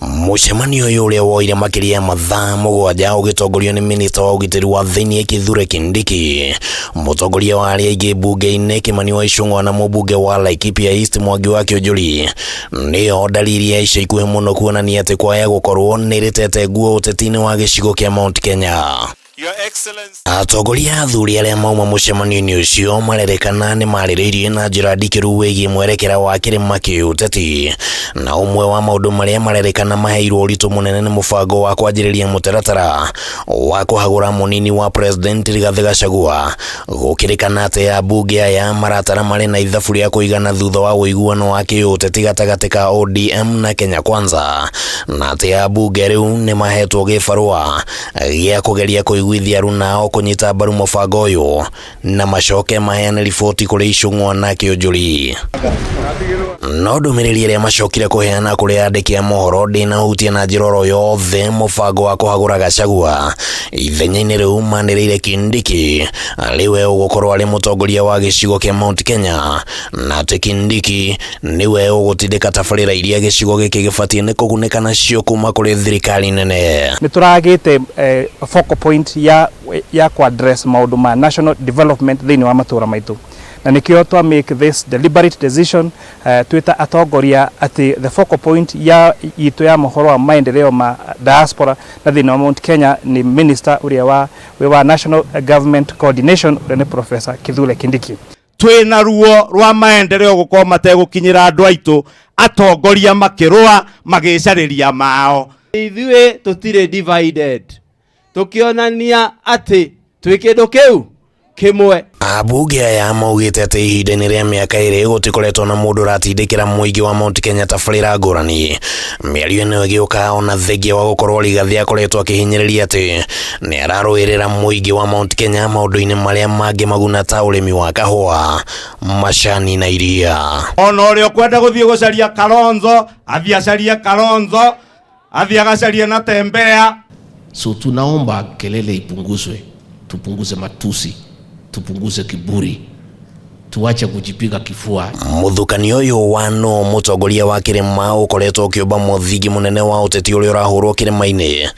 Mucemanio uyu uria woire makiria mathaa mugwanja ugitongorio ni minister wa ugitiri wa thiini Kithure Kindiki, mutongoria wa aria aingi bunge-ini Kimani wa Ichung'wa na mubunge wa Laikipia East Mwangi wa Kĩũnjũri niyo dalili ya ica ikuhĩ muno kuonania ati kwaya gukorwo niritete nguo uteti-ini wa gicigo kia Mount Kenya. Your Excellency. Atongoria athuri aria mauma mucemanio-ini ucio marerekana ni marĩrĩirie na njĩra ndikiru wĩgiĩ mwerekera wa kĩrĩma kĩũteti, na umwe wa maũndũ marĩa marerekana maheirwo ũritũ mũnene nĩ mũbango wa kwanjĩrĩria mũtaratara wa kũhagũra mũnini wa President Rigathi Gachagua. Gũkĩrĩkana atĩ ambunge aya maratara marĩ na ithabu rĩa kũigana thutha wa ũiguano wa kĩũteti gatagatĩ ka ODM na Kenya Kwanza, na atĩ ambunge rĩu nĩ mahetwo gĩbarũa gĩa kũgeria kũiguithia runao kunyita mbaru mũbango ũyũ na macoke maheane riboti kũrĩ Ichung'wa na Kĩũnjũri. No ndũmĩrĩri ĩrĩa macokire kũheana kũrĩ andĩki a mohoro ndĩnahutia na njĩra oro yothe mũbango wa kũhagũra Gachagua. Ithenya-inĩ rĩu manĩrĩire Kindiki rĩwe ũgũkorwo arĩ mũtongoria wa gĩcigo kĩa Mount Kenya, na atĩ Kindiki nĩwe ũgũtindĩka tabarĩra iria gĩcigo gĩkĩ gĩbatiĩ nĩ kũgunĩka nacio kuma kũrĩ thirikari nene. Nĩtũragĩte focal point ya address maũndũ ma national development thĩinĩ wa matũra maitũ, na nikio twa make this deliberate decision twita atongoria ati the focal point ya itu ya mohoro wa maendeleo ma diaspora na thĩinĩ wa Mount Kenya ni minister uria wa national government coordination ni Professor Kithure Kindiki. Twina ruo rwa maendeleo gukorwo mategũkinyĩra andũ aitũ, atongoria makĩrũa magĩcarĩria mao. Ithuĩ tũtirĩ divided, tukionania ati twĩ kĩndũ kĩu kimwe. Ambunge aya maugĩte atĩ ihinda-inĩ rĩa mĩaka ĩrĩ gũtikoretwo na mũndũ ũratindĩkĩra mũingĩ wa Mount Kenya tabarĩra ngũrani. Mĩario ĩno ĩgĩũka ona thengia wa gũkorwo Rigathi akoretwo akĩhinyĩrĩria atĩ nĩ ararũĩrĩra mũingĩ wa Mount Kenya maũndũ-inĩ marĩa mangĩ maguna ta ũrĩmi wa kahũa, macani na iria. Ona ũrĩa ũkwenda gũthiĩ gũcaria Kalonzo athiĩ acarie Kalonzo, athiĩ agacarie na Tembea. So tunaomba kelele ipunguzwe, tupunguze matusi, tupunguze kiburi, tuache kujipiga kifua. Muthukanio ũyũ wa no mũtongoria wa kĩrĩma ũkoretwo ũkĩũmba mũthingi mũnene wa ũteti ũrĩa ũrahũrwo kĩrĩma-inĩ,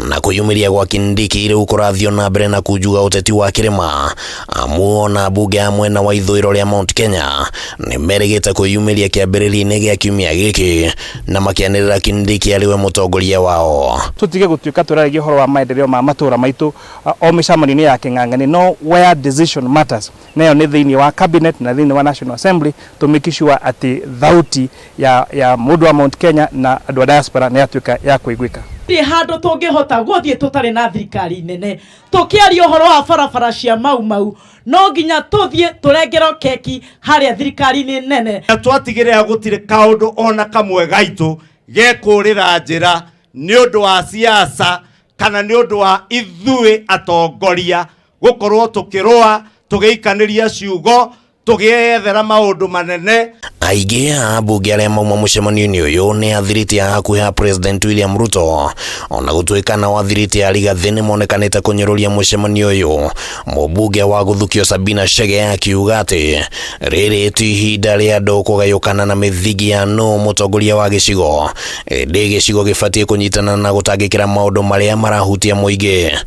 na kũyumĩria gwa Kindiki rĩu kũrathio na mbere na kunjuga ũteti wa kĩrĩma. Amu ona mbunge ya mwena wa ithũĩro rĩa Mount Kenya nĩ merĩgĩte kwĩyumĩria kĩambĩrĩria-inĩ gĩa kiumia gĩkĩ na makĩanĩrĩra Kindiki arĩwe mũtongoria wao. Tutige gũtuĩka tũraragia ũhoro wa maendeleo ma matũra maitũ o mĩcemanio-inĩ ya kĩng'ang'ani, no where decision matters, nayo nĩ thĩinĩ wa cabinet na thĩinĩ wa National Assembly to make sure ati thauti ya mũndũ wa Mount Kenya na andũ a diaspora nĩ atuĩka ya kũiguĩka. Handũ tũngĩhota gũthiĩ tũtarĩ na thirikari nene tũkĩaria ũhoro wa barabara cia mau no nginya tũthiĩ tũrengerwo keki harĩa thirikari-inĩ nene. Twatigĩrĩra gũtirĩ kaũndũ ona kamwe gaitũ gekũrĩra njĩra nĩ ũndũ wa siasa kana nĩ ũndũ wa ithuĩ atongoria gũkorwo tũkĩrũa tũgĩikanĩria ciugo tũgĩethera maũndũ manene. Aingĩ a ambunge arĩa mauma mũcemanio-inĩ ũyũ nĩ athiriti a hakuhĩ ha President William Ruto, ona gũtuĩka na athiriti a Rigathi nĩ monekanĩte kũnyũrũria mũcemanio ũyũ. Mũmbunge wa Gũthukio Sabina Chege akiuga atĩ rĩrĩ ti ihinda rĩa andũ kũgayũkana na mĩthingi ya no mũtongoria wa gĩcigo, ĩndĩ gĩcigo gĩbatiĩ kũnyitana na gũtangĩkĩra maũndũ marĩa marahutia mũingĩ.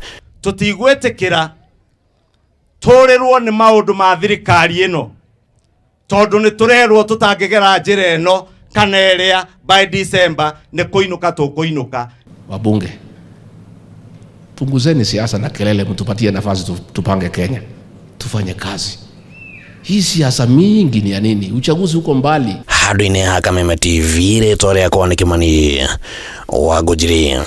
Tũtigwĩtĩkĩra tũrĩrwo nĩ maũndũ ma thirikari ĩno, tondũ nĩ tũrerwo tũtangĩgera njĩra ĩno kana ĩrĩa by December nĩ kũinũka tũkũinũka. Wabunge, punguzeni siasa na kelele, mtupatie nafasi tupange Kenya, tufanye kazi. Hii siasa mingi ni ya nini? Uchaguzi uko mbali. Handũ-inĩ ha Kameme TV, rĩtwa rĩakwa nĩ Kimani wa Ngũnjiri.